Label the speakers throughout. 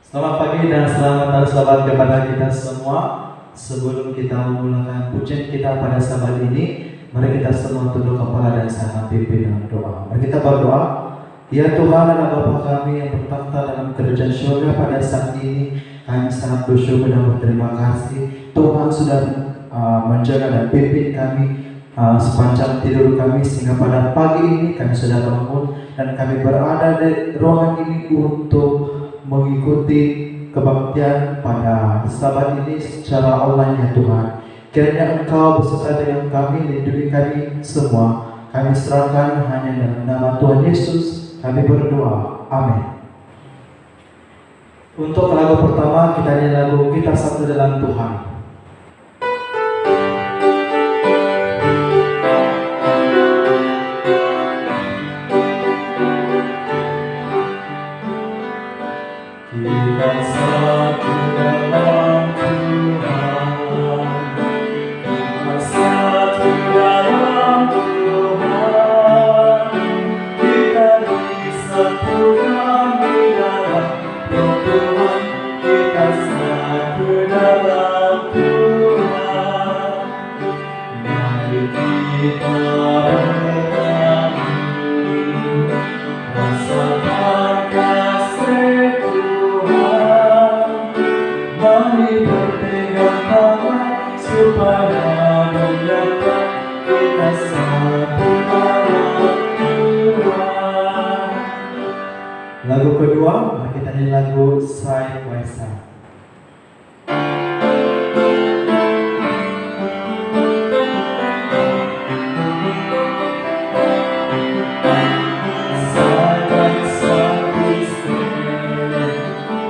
Speaker 1: Selamat pagi dan selamat hari Sabat kepada kita semua. Sebelum kita memulakan pujian kita pada Sabat ini, mari kita semua tunduk kepala dan sangat pimpin dengan doa. Mari kita berdoa. Ya Tuhan dan Bapa kami yang bertakhta dalam kerajaan surga, pada saat ini kami sangat bersyukur dan berterima kasih Tuhan sudah menjaga dan pimpin kami sepanjang tidur kami, sehingga pada pagi ini kami sudah bangun dan kami berada di ruangan ini untuk mengikuti kebaktian pada Sabat ini secara online ya Tuhan. Kiranya Engkau beserta dengan kami, lindungi kami semua. Kami serahkan hanya dalam nama Tuhan Yesus kami berdoa. Amin. Untuk lagu pertama kita nyanyi lagu Kita Satu Dalam Tuhan. Kita satu dalam Tuhan, kita satu dalam Tuhan, kita disatukan di dalam Roh Tuhan, kita satu dalam Tuhan. Mari kita bernyanyi, rasakan kasih Tuhan. Mari berpegang tangan supaya mendapat kita satu dalam Tuhan. Lagu kedua, mari kita nyanyi lagu Side by Side. Side by side we stand,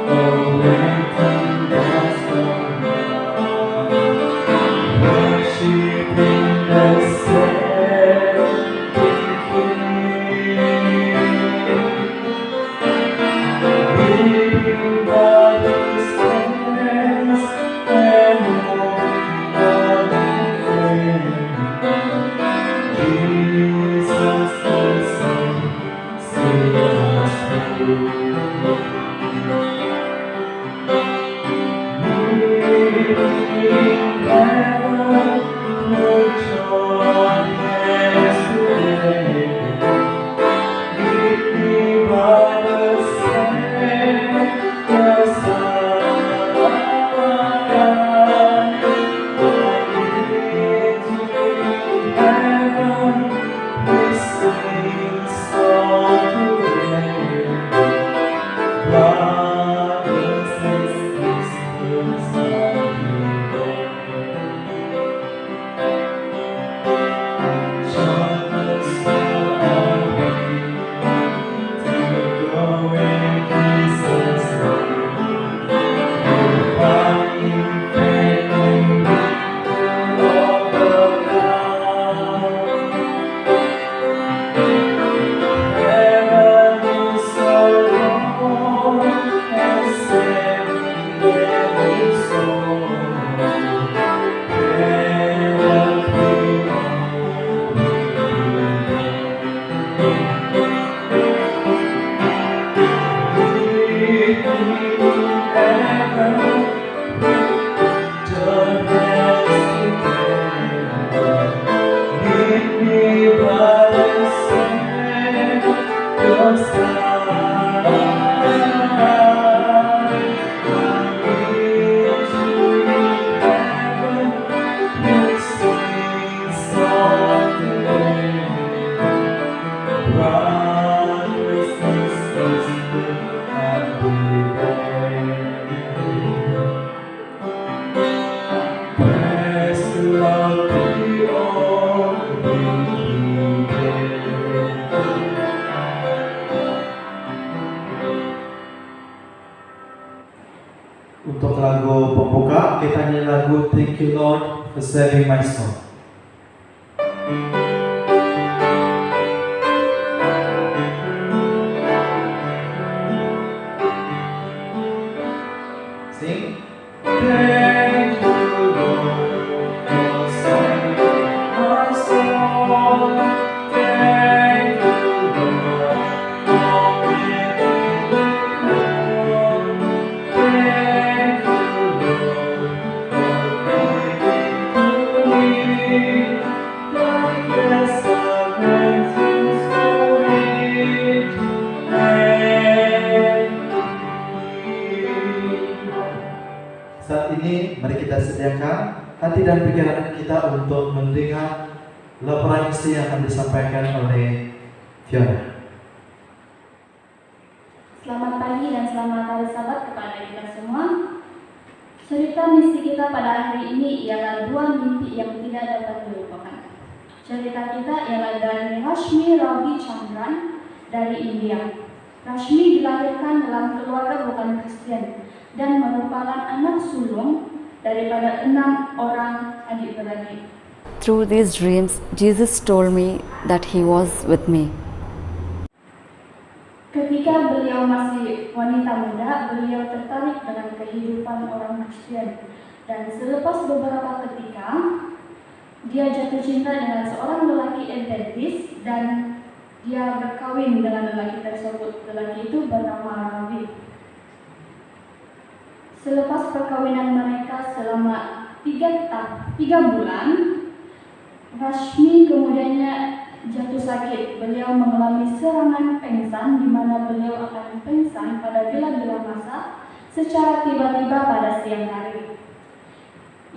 Speaker 1: awaiting God's command, worshiping the Saving King. Living by His hands and moving on in faith. Jesus the Son, see us through. Living heaven, no joy yesterday. Lead me by the Savior's side. Heaven, we sing song together. Brothers and sisters, are you there? Join us for our way to go where Jesus led. We'll find in faith and victory all around. Heaven is so long and saving every soul. Heaven Untuk lagu pembuka, kita nyanyi lagu Thank You Lord for Saving My Soul. Sing. Thank you Lord for saving my soul. Thank you Lord for making me known. sediakan hati dan pikiran kita untuk mendengar laporan isi yang akan disampaikan oleh Fiona.
Speaker 2: Selamat pagi dan selamat hari Sabat kepada kita semua. Cerita misi kita pada hari ini ialah dua mimpi yang tidak dapat dilupakan. Cerita kita ialah dari Rashmi Ravi Chandran dari India. Rashmi dilahirkan dalam keluarga bukan Kristen dan merupakan anak sulung daripada 6 orang adik-beradik.
Speaker 3: Through these dreams, Jesus told me that He was with me.
Speaker 2: Ketika beliau masih wanita muda, beliau tertarik dengan kehidupan orang Kristen. Dan selepas beberapa ketika, dia jatuh cinta dengan seorang lelaki Adventist dan dia berkawin dengan lelaki tersebut. Lelaki itu bernama Ravi. Selepas perkawinan mereka selama 3 bulan, Rashmi kemudiannya jatuh sakit. Beliau mengalami serangan pengsan di mana beliau akan pengsan pada bila-bila masa secara tiba-tiba pada siang hari.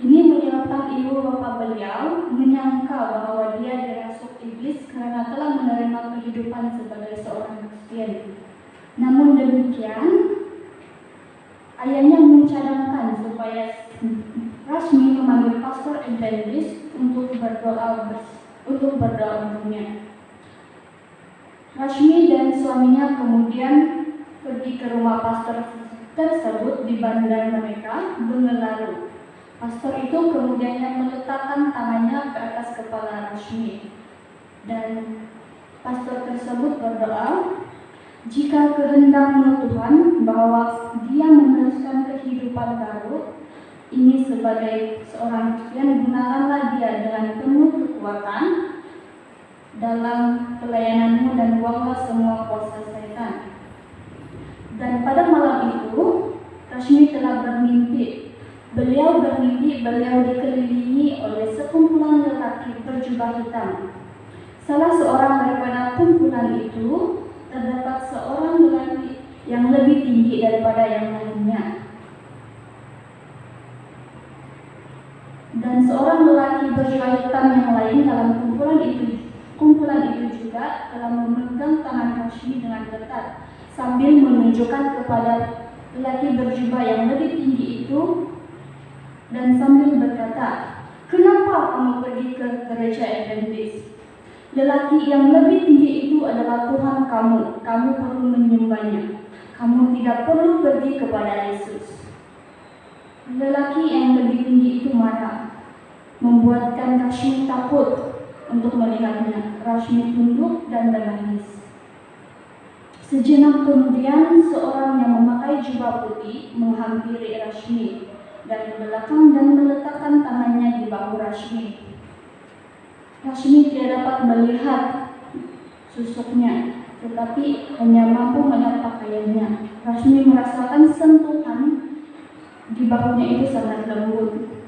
Speaker 2: Ini menyebabkan ibu bapa beliau menyangka bahwa dia dirasuk iblis karena telah menerima kehidupan sebagai seorang Kristen. Namun demikian, ayahnya mencadangkan supaya Rashmi memanggil pastor Adventist untuk berdoa untuknya. Rashmi dan suaminya kemudian pergi ke rumah pastor tersebut di bandar mereka berlalu. Pastor itu kemudian meletakkan tangannya ke atas kepala Rashmi dan pastor tersebut berdoa, jika kehendakmu Tuhan bahwa dia meneruskan kehidupan baru ini sebagai seorang Kristen, gunakanlah dia dengan penuh kekuatan dalam pelayananmu dan buanglah semua kuasa setan. Dan pada malam itu, Rashmi telah bermimpi. Beliau dikelilingi oleh sekumpulan lelaki berjubah hitam. Salah seorang daripada kumpulan itu terdapat seorang lelaki yang lebih tinggi daripada yang lainnya. Dan seorang lelaki berjubah hitam yang lain dalam kumpulan itu juga telah memegang tangan Rashmi dengan ketat sambil menunjukkan kepada lelaki berjubah yang lebih tinggi itu dan sambil berkata, kenapa kamu pergi ke gereja Adventist? Lelaki yang lebih tinggi itu adalah Tuhan kamu perlu menyembahnya. Kamu tidak perlu pergi kepada Yesus. Lelaki yang lebih tinggi itu marah, membuatkan Rashmi takut untuk melihatnya. Rashmi tunduk dan menangis. Sejenak kemudian, seorang yang memakai jubah putih menghampiri Rashmi dari belakang dan meletakkan tangannya di bahu Rashmi. Rashmi tidak dapat melihat susuknya, tetapi hanya mampu melihat pakaiannya. Rashmi merasakan sentuhan di bahunya itu sangat lembut.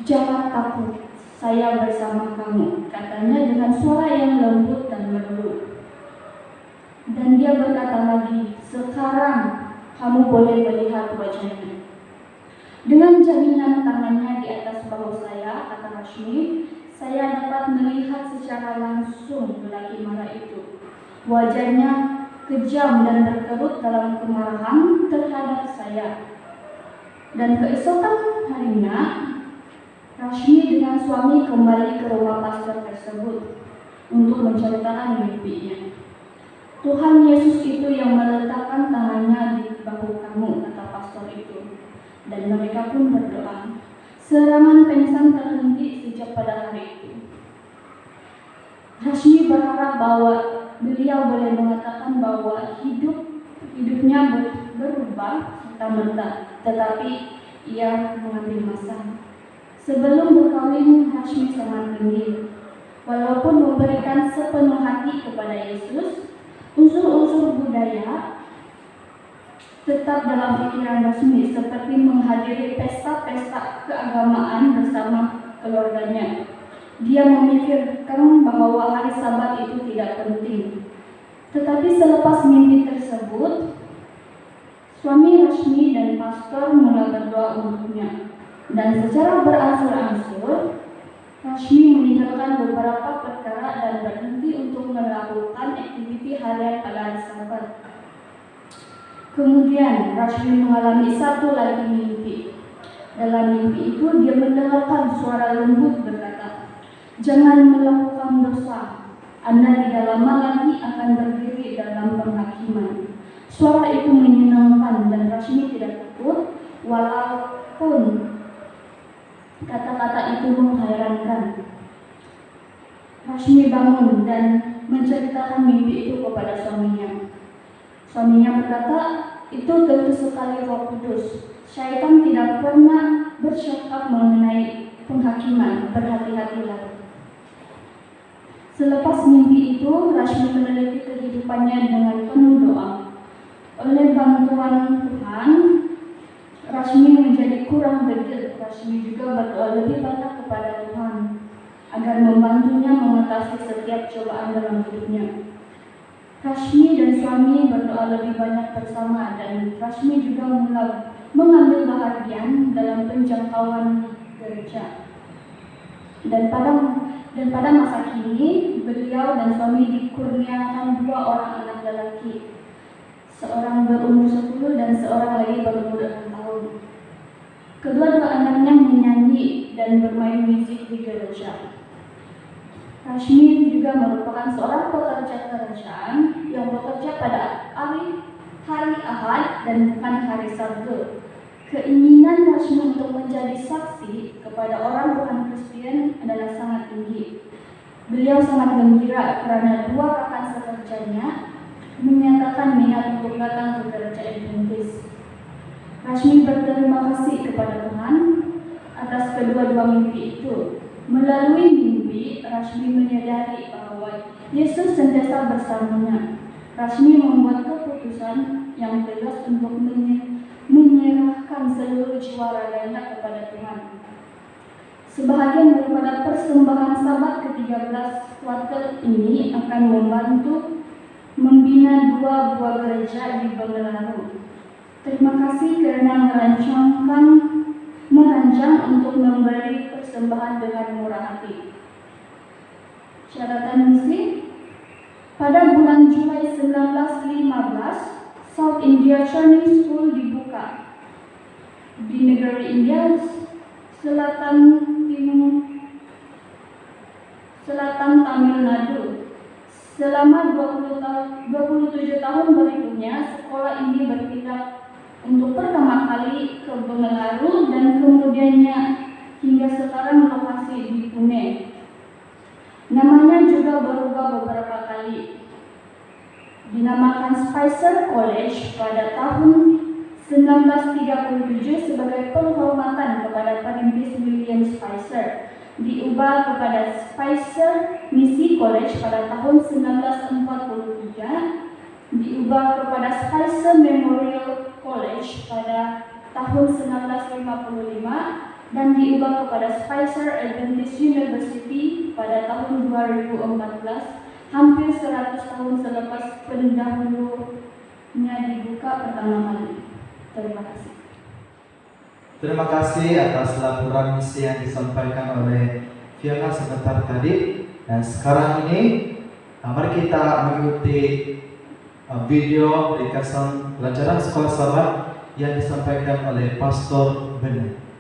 Speaker 2: Jangan takut, saya bersama kamu, katanya dengan suara yang lembut dan merdu. Dan dia berkata lagi, sekarang kamu boleh melihat wajahnya. Dengan jaminan tangannya di atas bahu saya, kata Rashmi, saya dapat melihat secara langsung lelaki marah itu. Wajahnya kejam dan berkerut dalam kemarahan terhadap saya. Dan keesokan harinya, Rashmi dengan suami kembali ke rumah pastor tersebut untuk menceritakan mimpinya. Tuhan Yesus itu yang meletakkan tangannya di bahu kamu, kata pastor itu. Dan mereka pun berdoa. Serangan pengsan terhenti sejak pada hari itu. Rashmi berharap bahwa beliau boleh mengatakan bahwa hidupnya berubah serta-merta, tetapi ia mengambil masa. Sebelum berkawin, Rashmi sangat pendiam. Walaupun memberikan sepenuh hati kepada Yesus, unsur-unsur budaya tetap dalam pikiran Rashmi, seperti menghadiri pesta-pesta keagamaan bersama keluarganya. Dia memikirkan bahwa hari Sabat itu tidak penting. Tetapi selepas mimpi tersebut, suami Rashmi dan pastor mulai berdoa untuknya. Dan secara berangsur-angsur, Rashmi meninggalkan beberapa perkara dan berhenti untuk melakukan aktiviti harian pada hari Sabat. Kemudian Rashmi mengalami satu lagi mimpi. Dalam mimpi itu dia mendengarkan suara lembut berkata, "Jangan melakukan dosa. Anda tidak lama lagi akan berdiri dalam penghakiman." Suara itu menyenangkan dan Rashmi tidak takut, walaupun kata-kata itu menghairankan. Rashmi bangun dan menceritakan mimpi itu kepada suaminya. Suaminya berkata, "Itu tentu sekali Roh Kudus. Syaitan tidak pernah bercakap mengenai penghakiman. Berhati-hatilah." Selepas mimpi itu, Rashmi meneliti kehidupannya dengan penuh doa. Oleh bantuan Tuhan, Rashmi menjadi kurang degil. Rashmi juga berdoa lebih banyak kepada Tuhan agar membantunya mengatasi setiap cobaan dalam hidupnya. Rashmi dan suami berdoa lebih banyak bersama dan Rashmi juga mulai mengambil bahagian dalam penjangkauan gereja. Dan pada masa kini, beliau dan suami dikurniakan 2 orang anak lelaki. Seorang berumur 10 dan seorang lagi berumur 6 tahun. Kedua-dua anaknya menyanyi dan bermain musik di gereja. Rashmi juga merupakan seorang pekerja kerajaan yang bekerja pada hari Ahad dan bukan hari Sabtu. Keinginan Rashmi untuk menjadi saksi kepada orang bukan Kristen adalah sangat tinggi. Beliau sangat gembira karena 2 rekan sekerjanya menyatakan minat untuk datang ke gereja Adventist. Rashmi berterima kasih kepada Tuhan atas kedua-dua mimpi itu. Melalui mimpi, Rashmi menyadari bahwa Yesus sentiasa bersamanya. Rashmi membuat keputusan yang tegas untuk menyerahkan seluruh jiwa raganya kepada Tuhan. Sebahagian daripada persembahan Sabat ke-13 kuartal ini akan membantu membina 2 buah gereja di Bengelaru. Terima kasih karena merancang untuk memberi persembahan dengan murah hati. Syaratan misi, pada bulan Juli 1915, South India Training School dibuka di negara India selatan Tamil Nadu. Selama 27 tahun berikutnya, sekolah ini berpindah untuk pertama kali ke Bengelaru dan kemudiannya hingga sekarang lokasi di Pune. Namanya juga berubah beberapa kali. Dinamakan Spicer College pada tahun 1937 sebagai penghormatan kepada perintis William Spicer. Diubah kepada Spicer Misi College pada tahun 1943, diubah kepada Spicer Memorial College pada tahun 1955, dan diubah kepada Spicer Adventist University pada tahun 2014, hampir 100 tahun selepas pendahulunya dibuka pertama kali. Terima kasih.
Speaker 1: Terima kasih atas laporan misi yang disampaikan oleh Fiona sebentar tadi. Dan sekarang ini mari kita mengikuti video ringkasan pelajaran sekolah Sabat yang disampaikan oleh Pastor Bennett.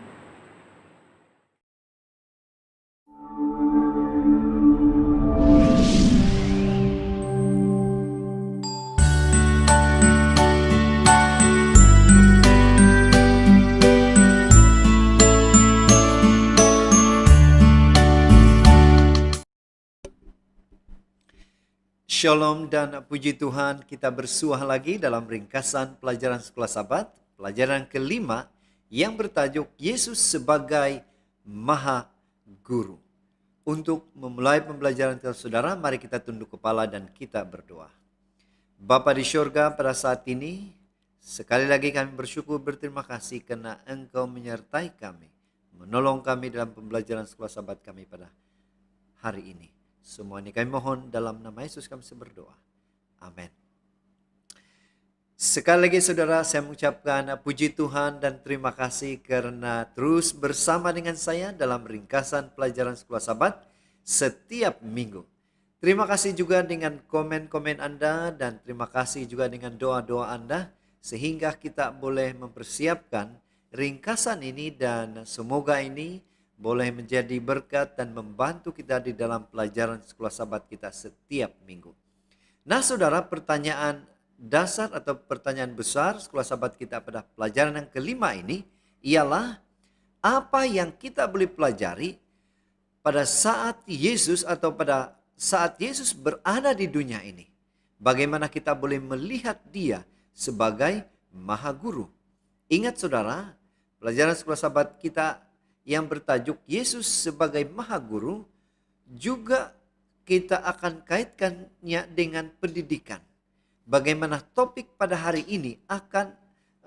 Speaker 4: Shalom dan puji Tuhan, kita bersuah lagi dalam ringkasan pelajaran sekolah Sabat, pelajaran kelima yang bertajuk Yesus sebagai Maha Guru. Untuk memulai pembelajaran kita saudara, mari kita tunduk kepala dan kita berdoa. Bapa di syurga, pada saat ini, sekali lagi kami bersyukur berterima kasih karena Engkau menyertai kami, menolong kami dalam pembelajaran sekolah Sabat kami pada hari ini. Semua ini kami mohon dalam nama Yesus kami berdoa. Amin. Sekali lagi saudara, saya mengucapkan puji Tuhan dan terima kasih karena terus bersama dengan saya dalam ringkasan pelajaran Sekolah Sabat setiap minggu. Terima kasih juga dengan komen-komen Anda dan terima kasih juga dengan doa-doa Anda sehingga kita boleh mempersiapkan ringkasan ini dan semoga ini boleh menjadi berkat dan membantu kita di dalam pelajaran Sekolah Sabat kita setiap minggu. Nah saudara, pertanyaan dasar atau pertanyaan besar Sekolah Sabat kita pada pelajaran yang kelima ini ialah apa yang kita boleh pelajari pada saat Yesus atau pada saat Yesus berada di dunia ini. Bagaimana kita boleh melihat dia sebagai Maha Guru. Ingat saudara, pelajaran Sekolah Sabat kita yang bertajuk Yesus sebagai Maha Guru juga kita akan kaitkannya dengan pendidikan. Bagaimana topik pada hari ini akan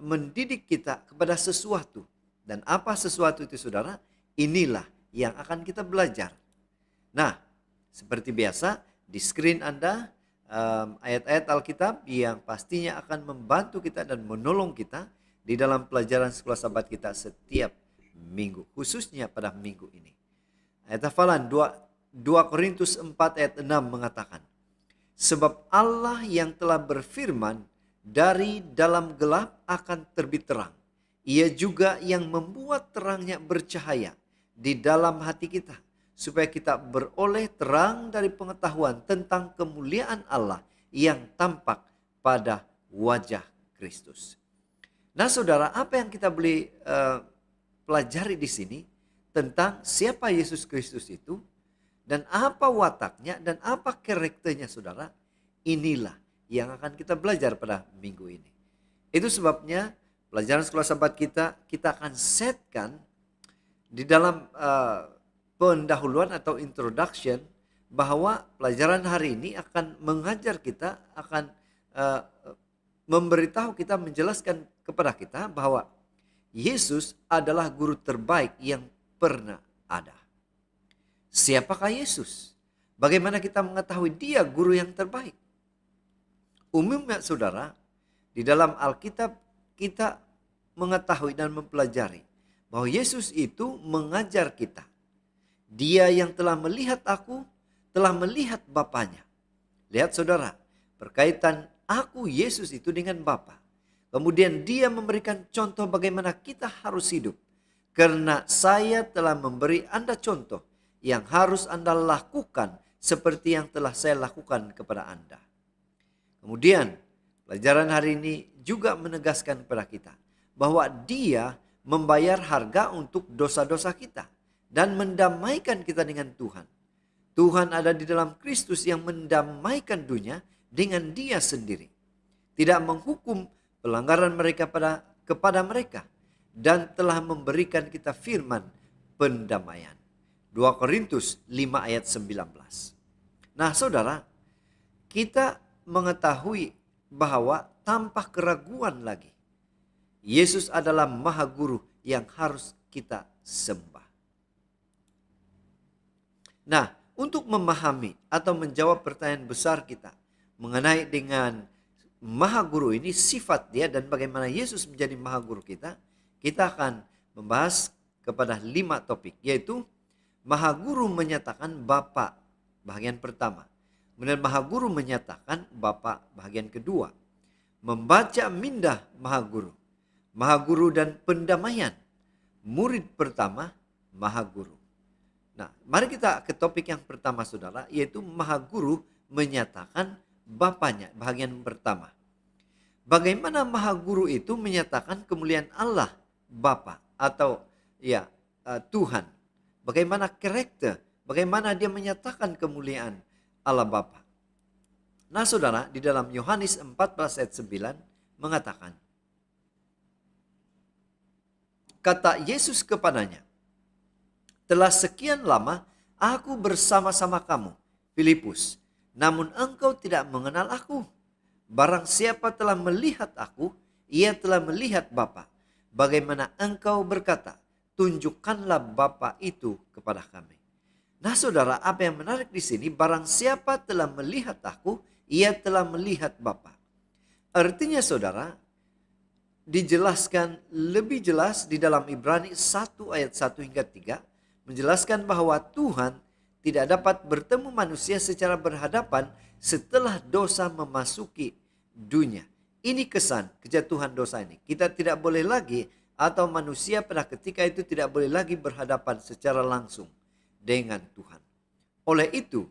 Speaker 4: mendidik kita kepada sesuatu. Dan apa sesuatu itu saudara? Inilah yang akan kita belajar. Nah, seperti biasa di screen Anda ayat-ayat Alkitab yang pastinya akan membantu kita dan menolong kita di dalam pelajaran Sekolah Sabat kita setiap minggu. Khususnya pada minggu ini. Ayat hafalan 2 Korintus 4 ayat 6 mengatakan, sebab Allah yang telah berfirman, dari dalam gelap akan terbit terang. Ia juga yang membuat terangnya bercahaya di dalam hati kita, supaya kita beroleh terang dari pengetahuan tentang kemuliaan Allah yang tampak pada wajah Kristus. Nah saudara, apa yang kita boleh pelajari di sini tentang siapa Yesus Kristus itu, dan apa wataknya dan apa karakternya saudara, inilah yang akan kita belajar pada minggu ini. Itu sebabnya pelajaran Sekolah Sabat kita akan setkan di dalam pendahuluan atau introduction bahwa pelajaran hari ini akan mengajar kita, akan memberitahu kita, menjelaskan kepada kita bahwa Yesus adalah guru terbaik yang pernah ada. Siapakah Yesus? Bagaimana kita mengetahui dia guru yang terbaik? Umumnya saudara, di dalam Alkitab kita mengetahui dan mempelajari bahwa Yesus itu mengajar kita. Dia yang telah melihat aku, telah melihat Bapanya. Lihat saudara, berkaitan aku Yesus itu dengan Bapa. Kemudian dia memberikan contoh bagaimana kita harus hidup. Karena saya telah memberi Anda contoh yang harus Anda lakukan seperti yang telah saya lakukan kepada Anda. Kemudian pelajaran hari ini juga menegaskan kepada kita bahwa dia membayar harga untuk dosa-dosa kita dan mendamaikan kita dengan Tuhan. Tuhan ada di dalam Kristus yang mendamaikan dunia dengan dia sendiri. Tidak menghukum pelanggaran mereka kepada mereka dan telah memberikan kita firman pendamaian. 2 Korintus 5 ayat 19. Nah saudara, kita mengetahui bahwa tanpa keraguan lagi, Yesus adalah Maha Guru yang harus kita sembah. Nah, untuk memahami atau menjawab pertanyaan besar kita mengenai dengan Maha Guru ini, sifat dia dan bagaimana Yesus menjadi Maha Guru kita akan membahas kepada 5 topik, yaitu Maha Guru menyatakan Bapa bagian pertama. Kemudian Maha Guru menyatakan Bapa bagian kedua. Membaca mindah Maha Guru. Maha Guru dan pendamaian. Murid pertama Maha Guru. Nah, mari kita ke topik yang pertama saudara, yaitu Maha Guru menyatakan Bapanya bagian pertama. Bagaimana Maha Guru itu menyatakan kemuliaan Allah Bapa atau Tuhan. Bagaimana karakter, bagaimana dia menyatakan kemuliaan Allah Bapa. Nah saudara, di dalam Yohanes 14 ayat 9 mengatakan, kata Yesus kepadanya, telah sekian lama aku bersama-sama kamu, Filipus, namun engkau tidak mengenal aku. Barang siapa telah melihat aku, ia telah melihat Bapa. Bagaimana engkau berkata, tunjukkanlah Bapa itu kepada kami. Nah saudara, apa yang menarik di sini, barang siapa telah melihat aku, ia telah melihat Bapa. Artinya saudara, dijelaskan lebih jelas di dalam Ibrani 1 ayat 1 hingga 3, menjelaskan bahwa Tuhan tidak dapat bertemu manusia secara berhadapan setelah dosa memasuki dunia. Ini kesan kejatuhan dosa ini. Kita tidak boleh lagi, atau manusia pada ketika itu tidak boleh lagi berhadapan secara langsung dengan Tuhan. Oleh itu,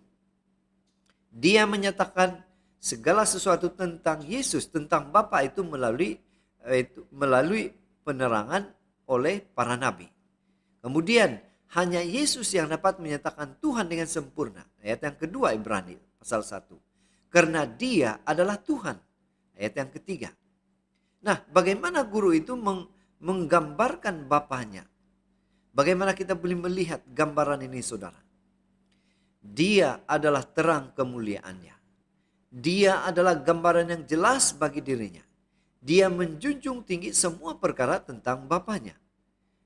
Speaker 4: dia menyatakan segala sesuatu tentang Yesus, tentang Bapa itu melalui penerangan oleh para nabi. Kemudian hanya Yesus yang dapat menyatakan Tuhan dengan sempurna. Ayat yang kedua Ibrani pasal 1. Karena dia adalah Tuhan. Ayat yang ketiga. Nah, bagaimana guru itu menggambarkan Bapanya? Bagaimana kita boleh melihat gambaran ini saudara? Dia adalah terang kemuliaannya. Dia adalah gambaran yang jelas bagi dirinya. Dia menjunjung tinggi semua perkara tentang Bapanya.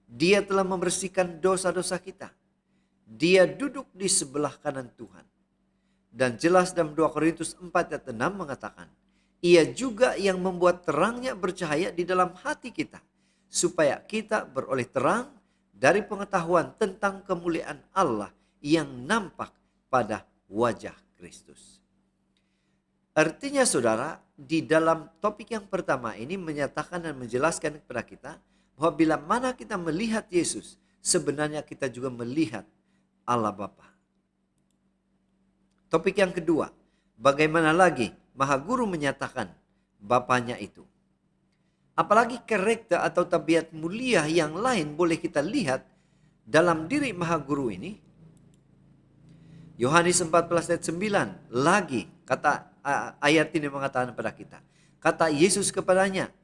Speaker 4: Dia telah membersihkan dosa-dosa kita. Dia duduk di sebelah kanan Tuhan. Dan jelas dalam 2 Korintus 4 ayat 6 mengatakan, ia juga yang membuat terangnya bercahaya di dalam hati kita, supaya kita beroleh terang dari pengetahuan tentang kemuliaan Allah yang nampak pada wajah Kristus. Artinya saudara, di dalam topik yang pertama ini menyatakan dan menjelaskan kepada kita bahwa bila mana kita melihat Yesus, sebenarnya kita juga melihat Allah Bapa. Topik yang kedua, bagaimana lagi Maha Guru menyatakan Bapanya itu. Apalagi karakter atau tabiat mulia yang lain boleh kita lihat dalam diri Maha Guru ini. Yohanes 14 ayat 9 lagi kata ayat ini mengatakan kepada kita. Kata Yesus kepadanya,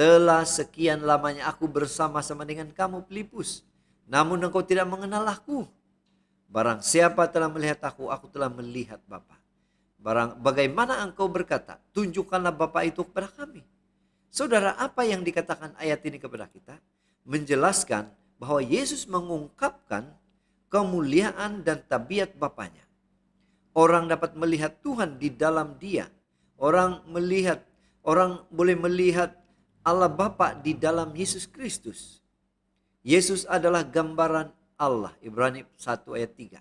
Speaker 4: telah sekian lamanya aku bersama-sama dengan kamu Filipus, namun engkau tidak mengenal aku. Barang siapa telah melihat aku telah melihat Bapa. Bagaimana engkau berkata, tunjukkanlah Bapa itu kepada kami. Saudara, apa yang dikatakan ayat ini kepada kita? Menjelaskan bahwa Yesus mengungkapkan kemuliaan dan tabiat Bapanya. Orang dapat melihat Tuhan di dalam dia. Orang boleh melihat Allah Bapa di dalam Yesus Kristus. Yesus adalah gambaran Allah. Ibrani 1 ayat 3.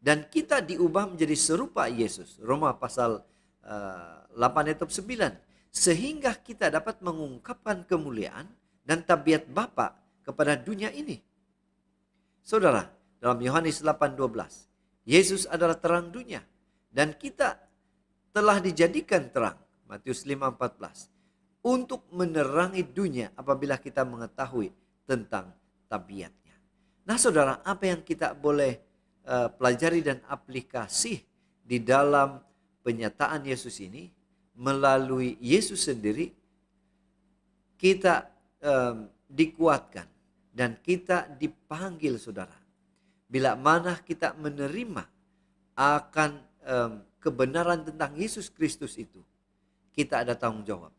Speaker 4: Dan kita diubah menjadi serupa Yesus. Roma pasal 8 ayat 9. Sehingga kita dapat mengungkapkan kemuliaan dan tabiat Bapa kepada dunia ini. Saudara, dalam Yohanes 8:12, Yesus adalah terang dunia dan kita telah dijadikan terang, Matius 5:14, untuk menerangi dunia apabila kita mengetahui tentang tabiatnya. Nah saudara, apa yang kita boleh pelajari dan aplikasi di dalam penyataan Yesus ini? Melalui Yesus sendiri kita dikuatkan dan kita dipanggil saudara. Bila mana kita menerima akan kebenaran tentang Yesus Kristus itu, kita ada tanggung jawab.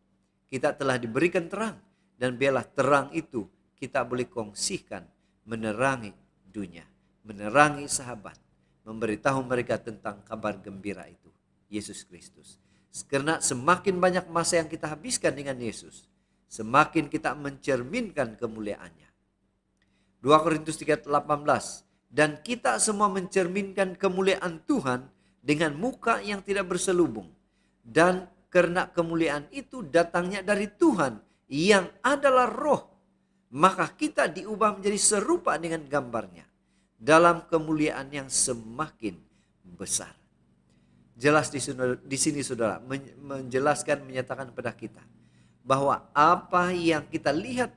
Speaker 4: Kita telah diberikan terang dan biarlah terang itu kita boleh kongsikan menerangi dunia, menerangi sahabat, memberitahu mereka tentang kabar gembira itu, Yesus Kristus. Karena semakin banyak masa yang kita habiskan dengan Yesus, semakin kita mencerminkan kemuliaannya. 2 Korintus 3:18, dan kita semua mencerminkan kemuliaan Tuhan dengan muka yang tidak berselubung. Dan karena kemuliaan itu datangnya dari Tuhan yang adalah Roh, maka kita diubah menjadi serupa dengan gambarnya dalam kemuliaan yang semakin besar. Jelas di sini saudara menjelaskan, menyatakan kepada kita bahwa apa yang kita lihat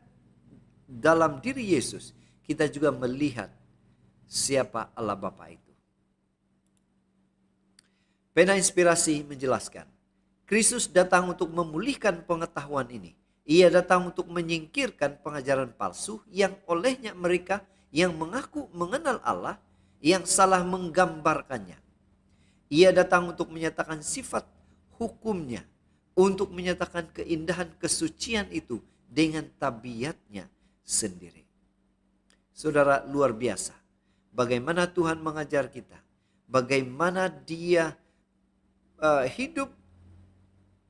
Speaker 4: dalam diri Yesus, kita juga melihat siapa Allah Bapa itu. Pena Inspirasi menjelaskan, Kristus datang untuk memulihkan pengetahuan ini. Ia datang untuk menyingkirkan pengajaran palsu yang olehnya mereka yang mengaku mengenal Allah yang salah menggambarkannya. Ia datang untuk menyatakan sifat hukumnya, untuk menyatakan keindahan kesucian itu dengan tabiatnya sendiri. Saudara, luar biasa bagaimana Tuhan mengajar kita, bagaimana Dia hidup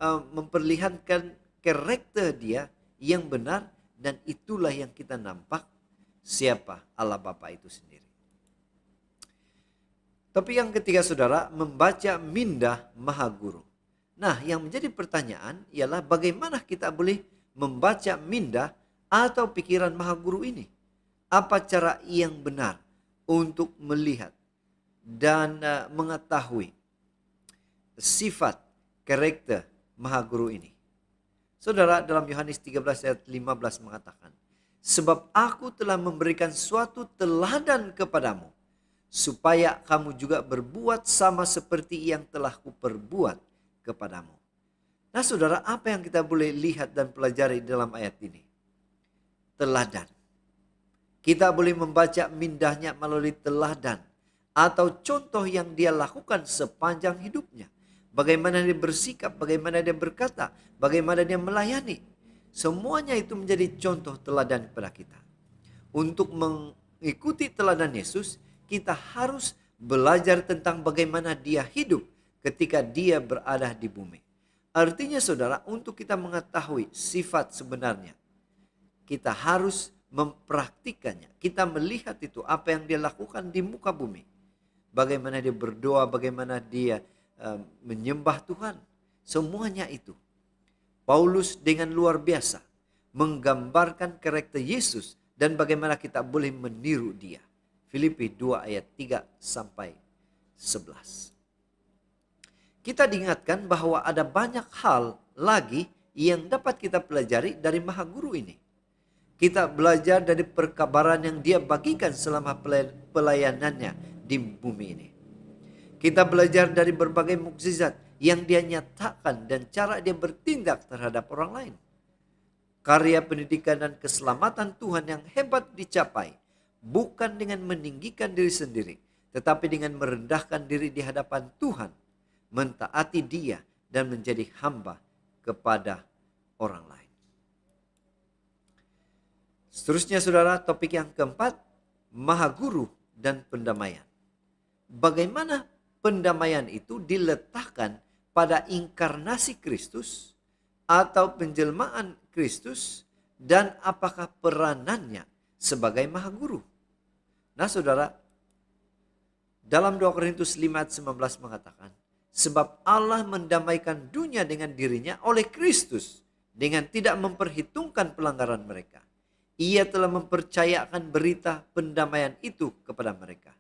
Speaker 4: memperlihatkan karakter dia yang benar, dan itulah yang kita nampak siapa Allah Bapa itu sendiri. Tapi yang ketiga saudara, membaca mindah Maha Guru. Nah, yang menjadi pertanyaan ialah bagaimana kita boleh membaca mindah atau pikiran Maha Guru ini? Apa cara yang benar untuk melihat dan mengetahui sifat karakter Maha Guru ini? Saudara, dalam Yohanes 13 ayat 15 mengatakan, sebab aku telah memberikan suatu teladan kepadamu, supaya kamu juga berbuat sama seperti yang telah kuperbuat kepadamu. Nah saudara, apa yang kita boleh lihat dan pelajari dalam ayat ini? Teladan. Kita boleh membaca mindahnya melalui teladan atau contoh yang dia lakukan sepanjang hidupnya. Bagaimana dia bersikap, bagaimana dia berkata, bagaimana dia melayani. Semuanya itu menjadi contoh teladan kepada kita. Untuk mengikuti teladan Yesus, kita harus belajar tentang bagaimana dia hidup ketika dia berada di bumi. Artinya saudara, untuk kita mengetahui sifat sebenarnya, kita harus mempraktikannya. Kita melihat itu apa yang dia lakukan di muka bumi. Bagaimana dia berdoa, bagaimana dia menyembah Tuhan. Semuanya itu Paulus dengan luar biasa menggambarkan karakter Yesus dan bagaimana kita boleh meniru dia. Filipi 2 ayat 3 sampai 11. Kita diingatkan bahwa ada banyak hal lagi yang dapat kita pelajari dari Maha Guru ini. Kita belajar dari perkabaran yang dia bagikan selama pelayanannya di bumi ini. Kita belajar dari berbagai mukjizat yang dia nyatakan dan cara dia bertindak terhadap orang lain. Karya pendidikan dan keselamatan Tuhan yang hebat dicapai bukan dengan meninggikan diri sendiri, tetapi dengan merendahkan diri di hadapan Tuhan, mentaati dia dan menjadi hamba kepada orang lain. Seterusnya saudara, topik yang keempat, Maha Guru dan pendamaian. Bagaimana pendamaian itu diletakkan pada inkarnasi Kristus atau penjelmaan Kristus, dan apakah peranannya sebagai Maha Guru? Nah saudara, dalam 2 Korintus 5 ayat 19 mengatakan, sebab Allah mendamaikan dunia dengan dirinya oleh Kristus dengan tidak memperhitungkan pelanggaran mereka. Ia telah mempercayakan berita pendamaian itu kepada mereka.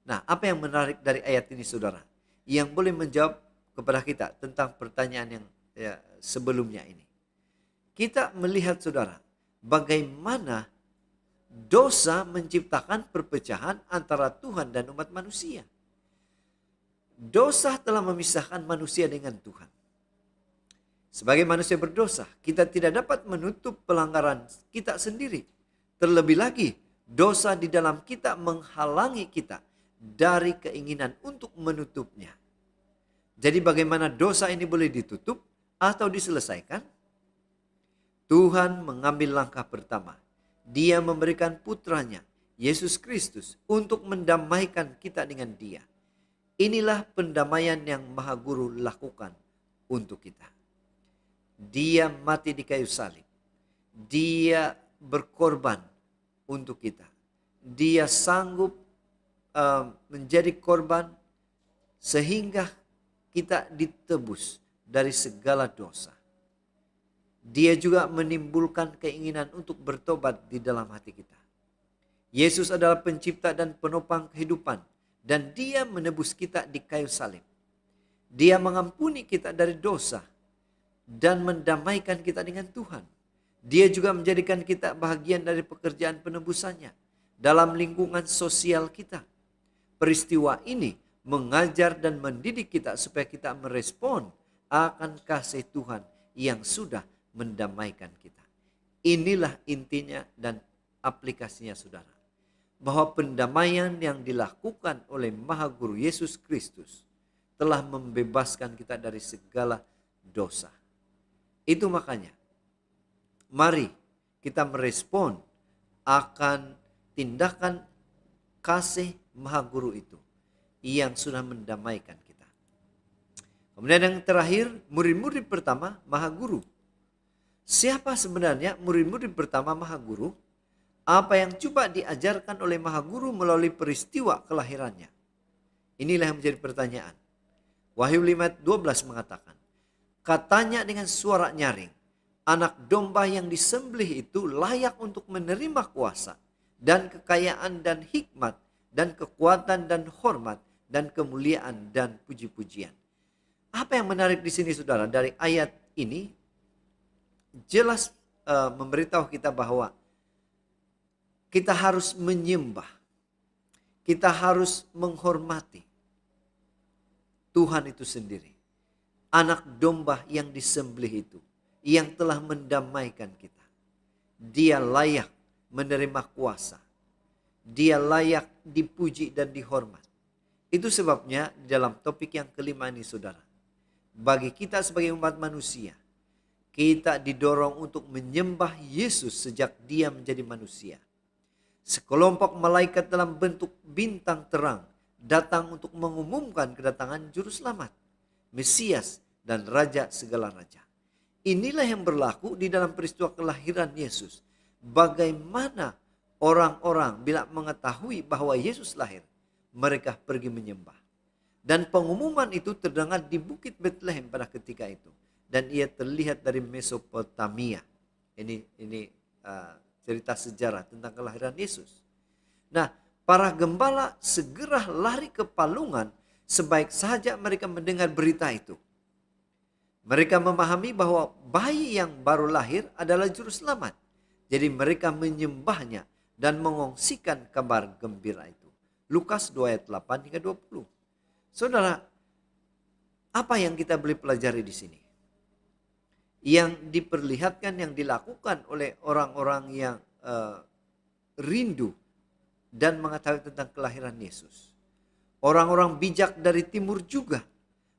Speaker 4: Nah, apa yang menarik dari ayat ini saudara? Yang boleh menjawab kepada kita tentang pertanyaan yang sebelumnya ini. Kita melihat saudara, bagaimana dosa menciptakan perpecahan antara Tuhan dan umat manusia. Dosa telah memisahkan manusia dengan Tuhan. Sebagai manusia berdosa, kita tidak dapat menutup pelanggaran kita sendiri. Terlebih lagi, dosa di dalam kita menghalangi kita dari keinginan untuk menutupnya. Jadi bagaimana dosa ini boleh ditutup atau diselesaikan? Tuhan mengambil langkah pertama. Dia memberikan putranya, Yesus Kristus, untuk mendamaikan kita dengan dia. Inilah pendamaian yang Maha Guru lakukan untuk kita. Dia mati di kayu salib. Dia berkorban untuk kita. Dia sanggup menjadi korban sehingga kita ditebus dari segala dosa. Dia juga menimbulkan keinginan untuk bertobat di dalam hati kita. Yesus adalah pencipta dan penopang kehidupan, dan dia menebus kita di kayu salib. Dia mengampuni kita dari dosa dan mendamaikan kita dengan Tuhan. Dia juga menjadikan kita bahagian dari pekerjaan penebusannya dalam lingkungan sosial kita. Peristiwa ini mengajar dan mendidik kita supaya kita merespon akan kasih Tuhan yang sudah mendamaikan kita. Inilah intinya dan aplikasinya saudara. Bahwa pendamaian yang dilakukan oleh Maha Guru Yesus Kristus telah membebaskan kita dari segala dosa. Itu makanya, mari kita merespon akan tindakan kasih Maha Guru itu yang sudah mendamaikan kita. Kemudian yang terakhir, murid-murid pertama Maha Guru. Siapa sebenarnya murid-murid pertama Maha Guru? Apa yang coba diajarkan oleh Maha Guru melalui peristiwa kelahirannya? Inilah yang menjadi pertanyaan. Wahyu 5:12 mengatakan, katanya dengan suara nyaring, anak domba yang disembelih itu layak untuk menerima kuasa dan kekayaan dan hikmat dan kekuatan dan hormat dan kemuliaan dan puji-pujian. Apa yang menarik di sini saudara, dari ayat ini jelas memberitahu kita bahwa kita harus menyembah, kita harus menghormati Tuhan itu sendiri. Anak domba yang disembelih itu, yang telah mendamaikan kita. Dia layak menerima kuasa. Dia layak dipuji dan dihormat. Itu sebabnya di dalam topik yang kelima ini saudara, bagi kita sebagai umat manusia, kita didorong untuk menyembah Yesus sejak dia menjadi manusia. Sekelompok malaikat dalam bentuk bintang terang datang untuk mengumumkan kedatangan Juru Selamat, Mesias, dan Raja segala raja. Inilah yang berlaku di dalam peristiwa kelahiran Yesus. Bagaimana orang-orang bila mengetahui bahwa Yesus lahir, mereka pergi menyembah. Dan pengumuman itu terdengar di Bukit Bethlehem pada ketika itu. Dan ia terlihat dari Mesopotamia. Ini cerita sejarah tentang kelahiran Yesus. Nah, para gembala segera lari ke palungan sebaik saja mereka mendengar berita itu. Mereka memahami bahwa bayi yang baru lahir adalah Juru Selamat. Jadi mereka menyembahnya dan mengongsikan kabar gembira itu. Lukas 2 ayat 8 hingga 20. Saudara, apa yang kita boleh pelajari di sini? Yang diperlihatkan, yang dilakukan oleh orang-orang yang rindu dan mengetahui tentang kelahiran Yesus. Orang-orang bijak dari timur juga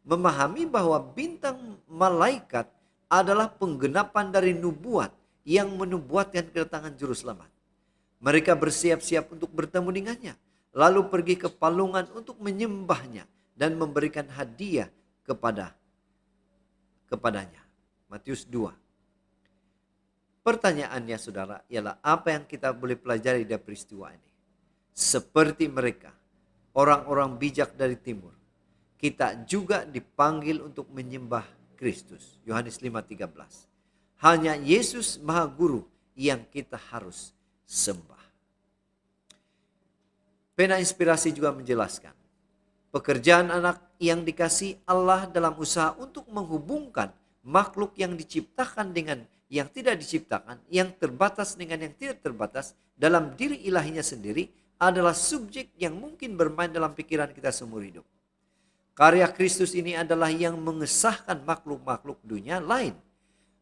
Speaker 4: memahami bahwa bintang malaikat adalah penggenapan dari nubuat yang menubuatkan kedatangan Juru Selamat. Mereka bersiap-siap untuk bertemu dengannya, lalu pergi ke palungan untuk menyembahnya dan memberikan hadiah kepadanya. Matius 2. Pertanyaannya saudara ialah, apa yang kita boleh pelajari dari peristiwa ini? Seperti mereka, orang-orang bijak dari timur, kita juga dipanggil untuk menyembah Kristus. Yohanes 5:13. Hanya Yesus Maha Guru yang kita harus sembah. Pena Inspirasi juga menjelaskan, pekerjaan anak yang dikasih Allah dalam usaha untuk menghubungkan makhluk yang diciptakan dengan yang tidak diciptakan, yang terbatas dengan yang tidak terbatas dalam diri ilahinya sendiri, adalah subjek yang mungkin bermain dalam pikiran kita seumur hidup. Karya Kristus ini adalah yang mengesahkan makhluk-makhluk dunia lain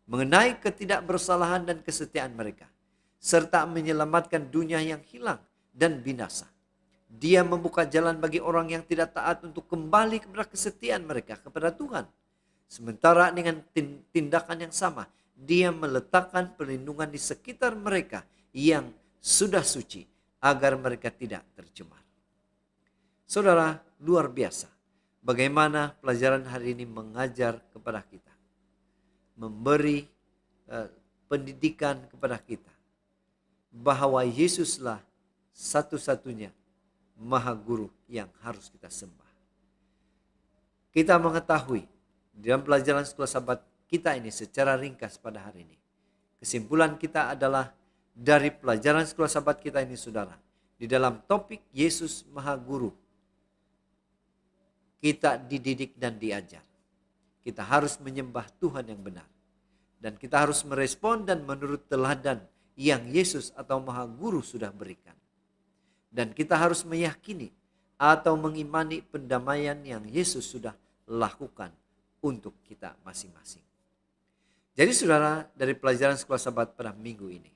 Speaker 4: mengenai ketidakbersalahan dan kesetiaan mereka, serta menyelamatkan dunia yang hilang dan binasa. Dia membuka jalan bagi orang yang tidak taat untuk kembali kepada kesetiaan mereka kepada Tuhan. Sementara dengan tindakan yang sama, dia meletakkan perlindungan di sekitar mereka yang sudah suci agar mereka tidak tercemar. Saudara, luar biasa bagaimana pelajaran hari ini mengajar kepada kita, memberi pendidikan kepada kita bahwa Yesuslah satu-satunya Maha Guru yang harus kita sembah. Kita mengetahui dalam pelajaran sekolah sahabat kita ini secara ringkas pada hari ini, kesimpulan kita adalah dari pelajaran sekolah sahabat kita ini saudara, di dalam topik Yesus Maha Guru, kita dididik dan diajar. Kita harus menyembah Tuhan yang benar. Dan kita harus merespon dan menurut teladan yang Yesus atau Maha Guru sudah berikan. Dan kita harus meyakini atau mengimani pendamaian yang Yesus sudah lakukan untuk kita masing-masing. Jadi saudara, dari pelajaran sekolah sahabat pada minggu ini,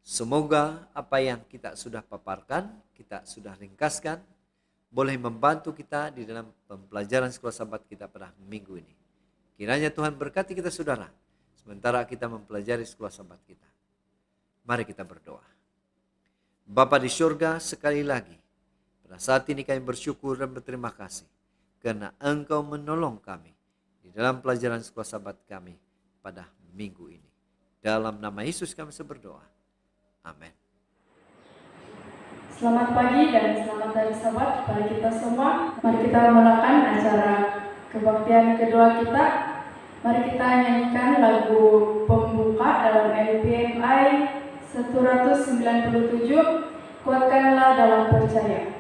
Speaker 4: semoga apa yang kita sudah paparkan, kita sudah ringkaskan, boleh membantu kita di dalam pembelajaran sekolah sahabat kita pada minggu ini. Kiranya Tuhan berkati kita saudara, sementara kita mempelajari sekolah sahabat kita. Mari kita berdoa. Bapa di surga, sekali lagi pada saat ini kami bersyukur dan berterima kasih karena Engkau menolong kami di dalam pelajaran sekolah Sabat kami pada minggu ini. Dalam nama Yesus kami berdoa. Amin.
Speaker 2: Selamat pagi dan selamat hari Sabat bagi kita semua. Mari kita mulakan acara kebaktian kedua kita. Mari kita nyanyikan lagu pembuka dalam LPMI 197, Kuatkanlah dalam Percaya.